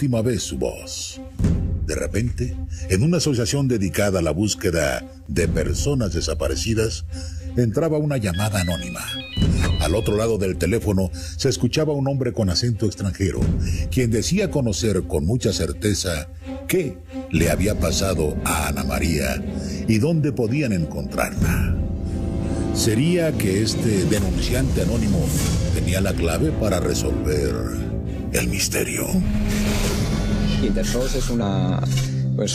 última vez su voz. De repente, en una asociación dedicada a la búsqueda de personas desaparecidas, entraba una llamada anónima. Al otro lado del teléfono se escuchaba un hombre con acento extranjero, quien decía conocer con mucha certeza qué le había pasado a Ana María y dónde podían encontrarla. ¿Sería que este denunciante anónimo tenía la clave para resolver el misterio? Intersos es una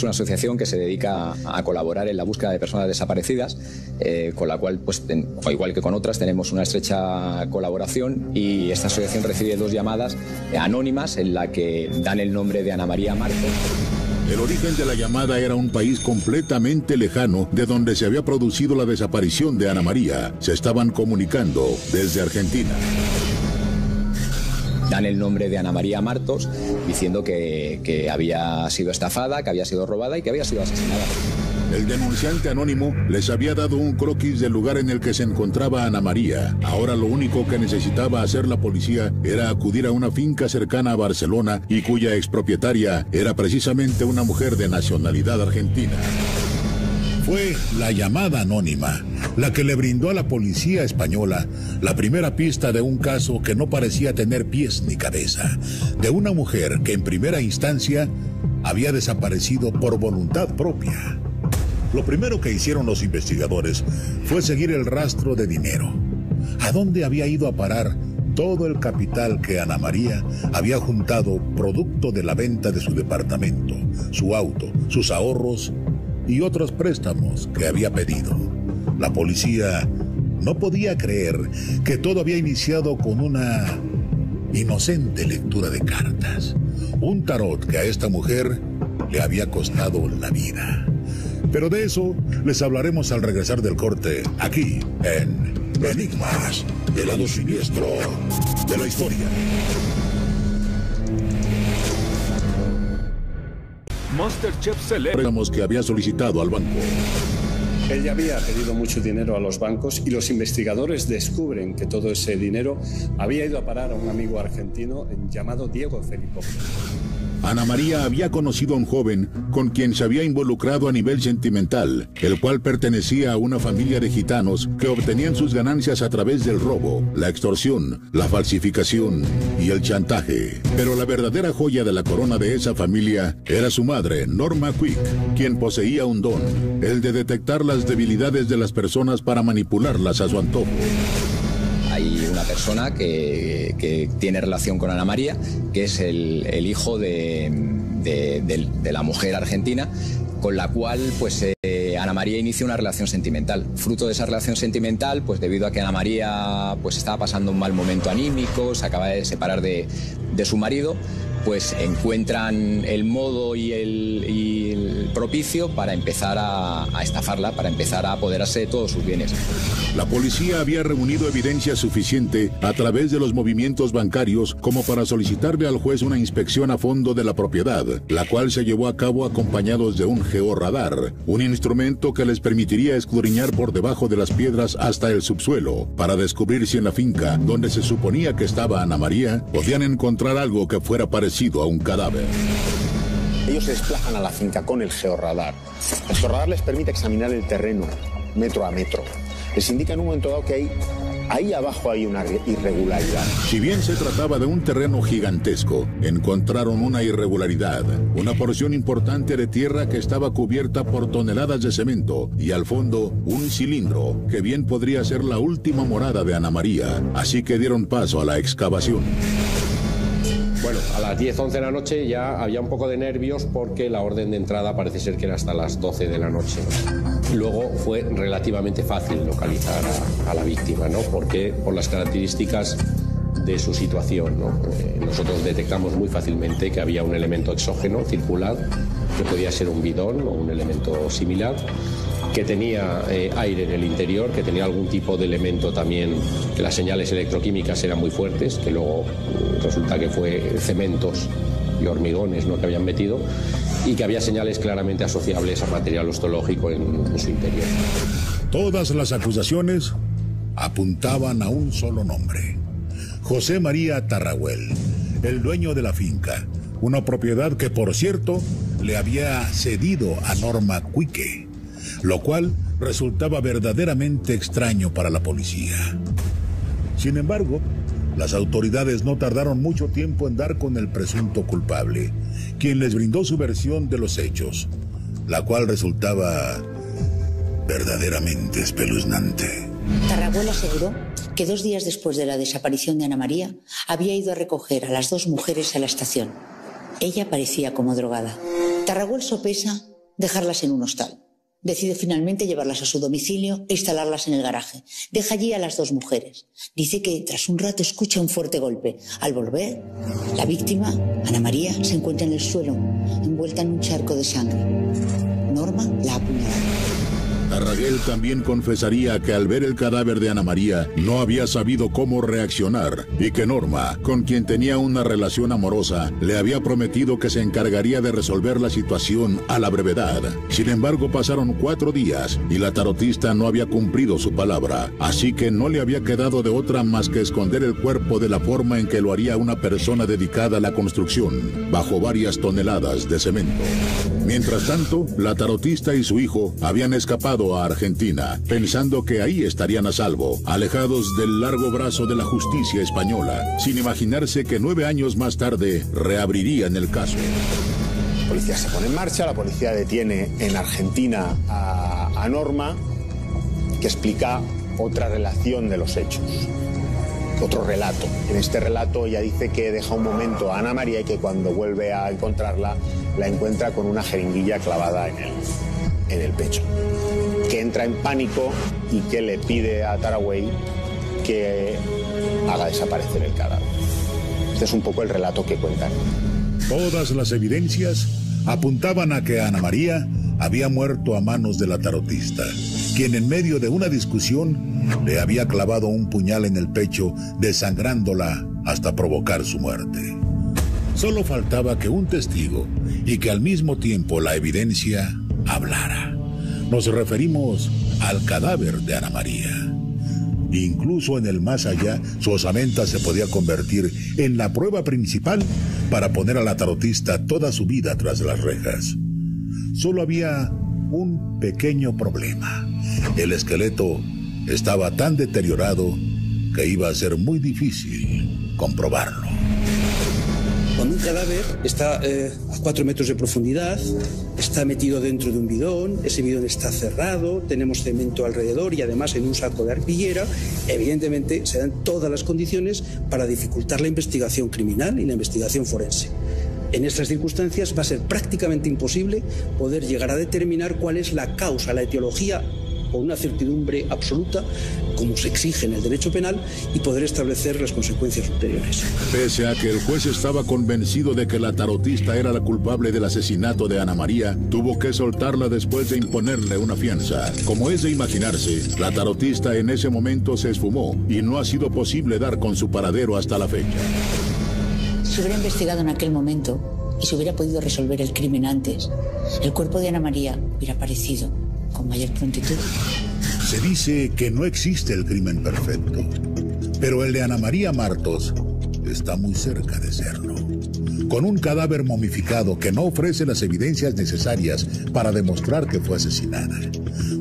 asociación que se dedica a colaborar en la búsqueda de personas desaparecidas, con la cual, pues, igual que con otras, tenemos una estrecha colaboración, y esta asociación recibe 2 llamadas anónimas en la que dan el nombre de Ana María Martos. El origen de la llamada era un país completamente lejano de donde se había producido la desaparición de Ana María. Se estaban comunicando desde Argentina. Dan el nombre de Ana María Martos, diciendo que había sido estafada, que había sido robada y que había sido asesinada. El denunciante anónimo les había dado un croquis del lugar en el que se encontraba Ana María. Ahora lo único que necesitaba hacer la policía era acudir a una finca cercana a Barcelona y cuya expropietaria era precisamente una mujer de nacionalidad argentina. Fue la llamada anónima la que le brindó a la policía española la primera pista de un caso que no parecía tener pies ni cabeza, de una mujer que en primera instancia había desaparecido por voluntad propia. Lo primero que hicieron los investigadores fue seguir el rastro de dinero. ¿A dónde había ido a parar todo el capital que Ana María había juntado producto de la venta de su departamento, su auto, sus ahorros y otros préstamos que había pedido? La policía no podía creer que todo había iniciado con una inocente lectura de cartas, un tarot que a esta mujer le había costado la vida. Pero de eso les hablaremos al regresar del corte, aquí en Enigmas del lado siniestro de la historia. MasterChef celebra que había solicitado al banco. Él ya había pedido mucho dinero a los bancos y los investigadores descubren que todo ese dinero había ido a parar a un amigo argentino llamado Diego Felipo. Ana María había conocido a un joven con quien se había involucrado a nivel sentimental, el cual pertenecía a una familia de gitanos que obtenían sus ganancias a través del robo, la extorsión, la falsificación y el chantaje. Pero la verdadera joya de la corona de esa familia era su madre, Norma Quick, quien poseía un don, el de detectar las debilidades de las personas para manipularlas a su antojo. Hay una persona que tiene relación con Ana María, que es el hijo de la mujer argentina, con la cual pues Ana María inicia una relación sentimental. Fruto de esa relación sentimental, pues debido a que Ana María pues estaba pasando un mal momento anímico, se acaba de separar de su marido, pues encuentran el modo y el propicio para empezar a estafarla, para empezar a apoderarse de todos sus bienes. La policía había reunido evidencia suficiente a través de los movimientos bancarios como para solicitarle al juez una inspección a fondo de la propiedad, la cual se llevó a cabo acompañados de un georradar, un instrumento que les permitiría escudriñar por debajo de las piedras hasta el subsuelo, para descubrir si en la finca donde se suponía que estaba Ana María podían encontrar algo que fuera parecido a un cadáver. Ellos se desplazan a la finca con el georradar. El georradar les permite examinar el terreno metro a metro. Les indica en un momento dado que ahí abajo hay una irregularidad. Si bien se trataba de un terreno gigantesco, encontraron una irregularidad, una porción importante de tierra que estaba cubierta por toneladas de cemento y al fondo un cilindro que bien podría ser la última morada de Ana María, así que dieron paso a la excavación. Bueno, a las 10, 11 de la noche ya había un poco de nervios porque la orden de entrada parece ser que era hasta las 12 de la noche. Luego fue relativamente fácil localizar a la víctima, ¿no? Porque por las características de su situación, ¿no? Nosotros detectamos muy fácilmente que había un elemento exógeno circular, que podía ser un bidón o un elemento similar, que tenía aire en el interior, que tenía algún tipo de elemento también, que las señales electroquímicas eran muy fuertes, que luego resulta que fue cementos y hormigones, ¿no?, que habían metido, y que había señales claramente asociables a material osteológico en su interior. Todas las acusaciones apuntaban a un solo nombre: José María Tarrahuel, el dueño de la finca, una propiedad que, por cierto, le había cedido a Norma Quique, lo cual resultaba verdaderamente extraño para la policía. Sin embargo, las autoridades no tardaron mucho tiempo en dar con el presunto culpable, quien les brindó su versión de los hechos, la cual resultaba verdaderamente espeluznante. Tarragüel aseguró que 2 días después de la desaparición de Ana María, había ido a recoger a las 2 mujeres a la estación. Ella parecía como drogada. Tarragüel sopesa dejarlas en un hostal. Decide finalmente llevarlas a su domicilio e instalarlas en el garaje. Deja allí a las 2 mujeres. Dice que tras un rato escucha un fuerte golpe. Al volver, la víctima, Ana María, se encuentra en el suelo, envuelta en un charco de sangre. Norma la ha apuñalado. Tarragüel también confesaría que al ver el cadáver de Ana María no había sabido cómo reaccionar y que Norma, con quien tenía una relación amorosa, le había prometido que se encargaría de resolver la situación a la brevedad. Sin embargo, pasaron 4 días y la tarotista no había cumplido su palabra, así que no le había quedado de otra más que esconder el cuerpo de la forma en que lo haría una persona dedicada a la construcción, bajo varias toneladas de cemento. Mientras tanto, la tarotista y su hijo habían escapado a Argentina, pensando que ahí estarían a salvo, alejados del largo brazo de la justicia española, sin imaginarse que 9 años más tarde reabrirían el caso. La policía se pone en marcha, la policía detiene en Argentina a Norma, que explica otra relación de los hechos, otro relato. En este relato ella dice que deja un momento a Ana María y que cuando vuelve a encontrarla, la encuentra con una jeringuilla clavada en el pecho, que entra en pánico y que le pide a Tarragüel que haga desaparecer el cadáver. Este es un poco el relato que cuentan. Todas las evidencias apuntaban a que Ana María había muerto a manos de la tarotista, quien en medio de una discusión le había clavado un puñal en el pecho, desangrándola hasta provocar su muerte. Solo faltaba que un testigo y que al mismo tiempo la evidencia hablara. Nos referimos al cadáver de Ana María. Incluso en el más allá, su osamenta se podía convertir en la prueba principal para poner a la tarotista toda su vida tras las rejas. Solo había un pequeño problema. El esqueleto estaba tan deteriorado que iba a ser muy difícil comprobarlo. Cuando un cadáver está a 4 metros de profundidad, está metido dentro de un bidón, ese bidón está cerrado, tenemos cemento alrededor y además en un saco de arpillera, evidentemente se dan todas las condiciones para dificultar la investigación criminal y la investigación forense. En estas circunstancias va a ser prácticamente imposible poder llegar a determinar cuál es la causa, la etiología, con una certidumbre absoluta, como se exige en el derecho penal, y poder establecer las consecuencias ulteriores. Pese a que el juez estaba convencido de que la tarotista era la culpable del asesinato de Ana María, tuvo que soltarla después de imponerle una fianza. Como es de imaginarse, la tarotista en ese momento se esfumó y no ha sido posible dar con su paradero hasta la fecha. Si hubiera investigado en aquel momento y se hubiera podido resolver el crimen antes, el cuerpo de Ana María hubiera aparecido con mayor prontitud. Se dice que no existe el crimen perfecto, pero el de Ana María Martos está muy cerca de serlo. Con un cadáver momificado que no ofrece las evidencias necesarias para demostrar que fue asesinada.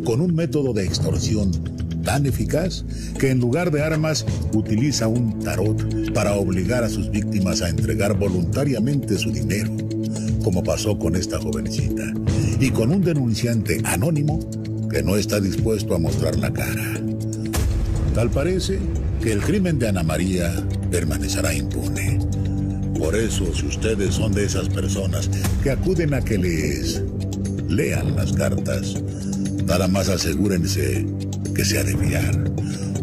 Con un método de extorsión tan eficaz que en lugar de armas utiliza un tarot para obligar a sus víctimas a entregar voluntariamente su dinero, como pasó con esta jovencita, y con un denunciante anónimo que no está dispuesto a mostrar la cara. Tal parece que el crimen de Ana María permanecerá impune. Por eso, si ustedes son de esas personas que acuden a que les lean las cartas, nada más asegúrense que sea de fiar.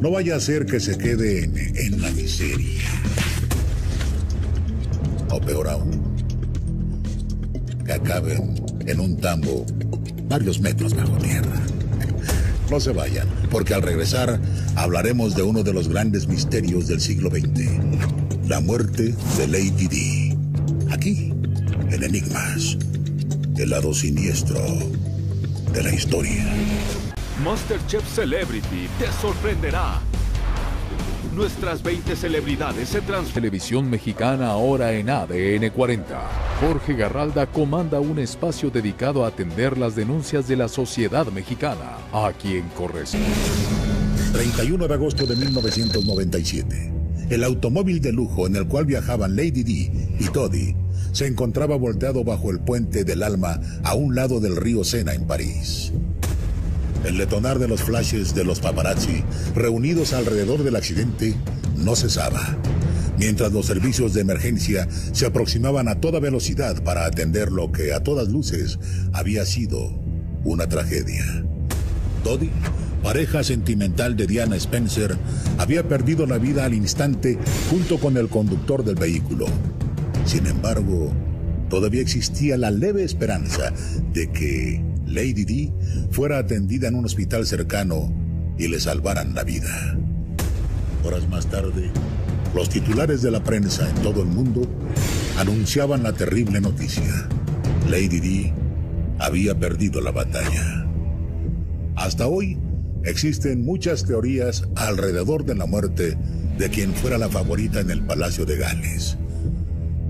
No vaya a ser que se quede en la miseria. O peor aún, que acaben en un tambo varios metros bajo tierra. No se vayan, porque al regresar hablaremos de uno de los grandes misterios del siglo XX, la muerte de Lady Di. Aquí, en Enigmas, el lado siniestro de la historia. MasterChef Celebrity te sorprenderá. Nuestras 20 celebridades se transforman. Televisión mexicana ahora en ADN 40. Jorge Garralda comanda un espacio dedicado a atender las denuncias de la sociedad mexicana, a quien corresponde. 31 de agosto de 1997. El automóvil de lujo en el cual viajaban Lady Di y Toddy se encontraba volteado bajo el puente del Alma a un lado del río Sena en París. El detonar de los flashes de los paparazzi reunidos alrededor del accidente no cesaba, mientras los servicios de emergencia se aproximaban a toda velocidad para atender lo que a todas luces había sido una tragedia. Toddy, pareja sentimental de Diana Spencer, había perdido la vida al instante junto con el conductor del vehículo. Sin embargo, todavía existía la leve esperanza de que Lady Di fuera atendida en un hospital cercano y le salvaran la vida. Horas más tarde, los titulares de la prensa en todo el mundo anunciaban la terrible noticia. Lady Di había perdido la batalla. Hasta hoy, existen muchas teorías alrededor de la muerte de quien fuera la favorita en el Palacio de Gales.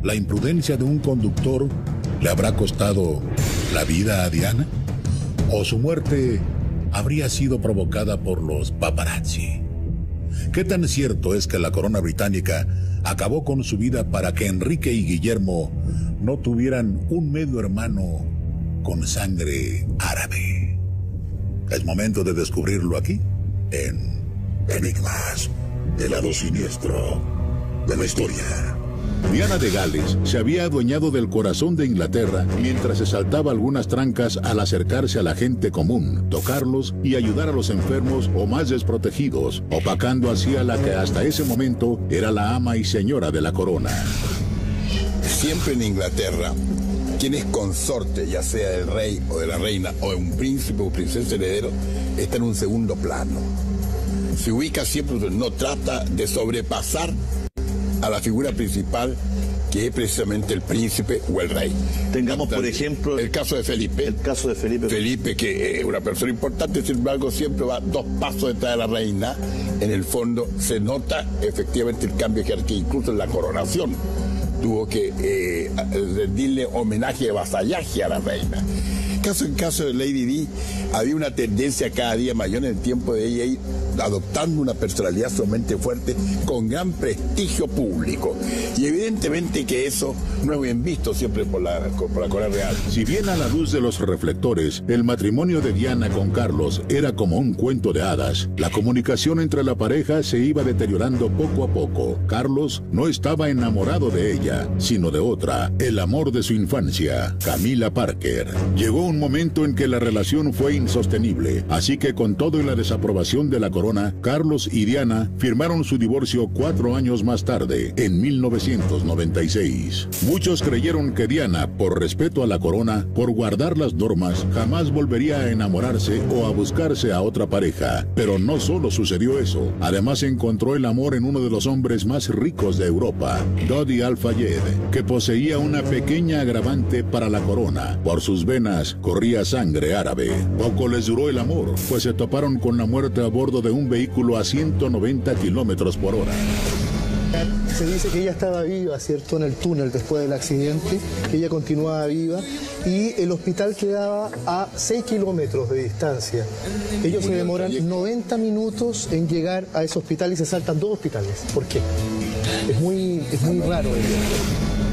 ¿La imprudencia de un conductor le habrá costado la vida a Diana? ¿O su muerte habría sido provocada por los paparazzi? ¿Qué tan cierto es que la corona británica acabó con su vida para que Enrique y Guillermo no tuvieran un medio hermano con sangre árabe? Es momento de descubrirlo aquí, en Enigmas, el lado siniestro de la historia. Diana de Gales se había adueñado del corazón de Inglaterra mientras se saltaba algunas trancas al acercarse a la gente común, tocarlos y ayudar a los enfermos o más desprotegidos, opacando así a la que hasta ese momento era la ama y señora de la corona. Siempre en Inglaterra, quien es consorte, ya sea del rey o de la reina o de un príncipe o princesa heredero, está en un segundo plano. Se ubica siempre, no trata de sobrepasar a la figura principal, que es precisamente el príncipe o el rey. Tengamos, por ejemplo, el caso de Felipe. El caso de Felipe. Felipe, que es una persona importante, sin embargo, siempre va 2 pasos detrás de la reina. En el fondo se nota efectivamente el cambio de jerarquía, incluso en la coronación. Tuvo que rendirle homenaje de vasallaje a la reina. En caso de Lady Di, había una tendencia cada día mayor en el tiempo de ella ir adoptando una personalidad sumamente fuerte con gran prestigio público. Y evidentemente que eso no es bien visto siempre por la corona real. Si bien a la luz de los reflectores, el matrimonio de Diana con Carlos era como un cuento de hadas, la comunicación entre la pareja se iba deteriorando poco a poco. Carlos no estaba enamorado de ella, sino de otra, el amor de su infancia, Camila Parker. Llegó un momento en que la relación fue insostenible, así que con todo y la desaprobación de la corona, Carlos y Diana firmaron su divorcio 4 años más tarde, en 1996. Muchos creyeron que Diana, por respeto a la corona, por guardar las normas, jamás volvería a enamorarse o a buscarse a otra pareja. Pero no solo sucedió eso, además encontró el amor en uno de los hombres más ricos de Europa, Dodi Al-Fayed, que poseía una pequeña agravante para la corona. Por sus venas corría sangre árabe. Poco les duró el amor, pues se toparon con la muerte a bordo de un vehículo a 190 kilómetros por hora. Se dice que ella estaba viva, ¿cierto?, en el túnel después del accidente, que ella continuaba viva y el hospital quedaba a 6 kilómetros de distancia. Ellos se demoran 90 minutos en llegar a ese hospital y se saltan 2 hospitales. ¿Por qué? Es muy raro eso.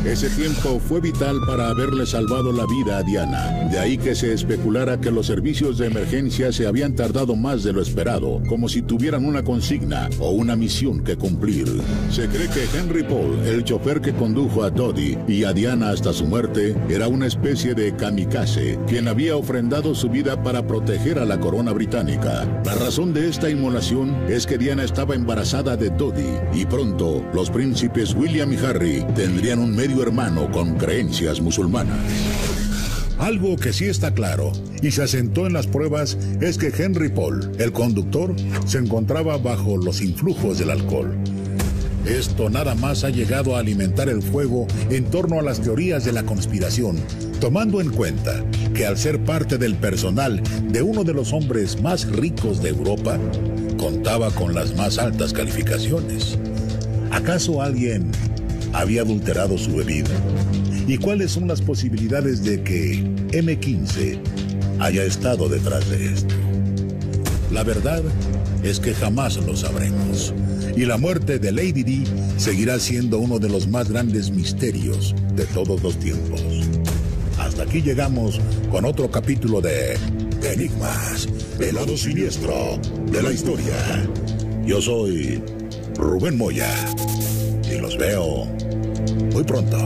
Ese tiempo fue vital para haberle salvado la vida a Diana. De ahí que se especulara que los servicios de emergencia se habían tardado más de lo esperado, como si tuvieran una consigna o una misión que cumplir. Se cree que Henry Paul, el chofer que condujo a Dodi y a Diana hasta su muerte, era una especie de kamikaze, quien había ofrendado su vida para proteger a la corona británica. La razón de esta inmolación es que Diana estaba embarazada de Dodi, y pronto los príncipes William y Harry tendrían un medio hermano con creencias musulmanas. Algo que sí está claro y se asentó en las pruebas es que Henry Paul, el conductor, se encontraba bajo los influjos del alcohol. Esto nada más ha llegado a alimentar el fuego en torno a las teorías de la conspiración, tomando en cuenta que al ser parte del personal de uno de los hombres más ricos de Europa, contaba con las más altas calificaciones. ¿Acaso alguien había adulterado su bebida? ¿Y cuáles son las posibilidades de que M15 haya estado detrás de esto? La verdad es que jamás lo sabremos. Y la muerte de Lady Di seguirá siendo uno de los más grandes misterios de todos los tiempos. Hasta aquí llegamos con otro capítulo de Enigmas, el lado siniestro de la historia. Yo soy Rubén Moya y los veo muy pronto.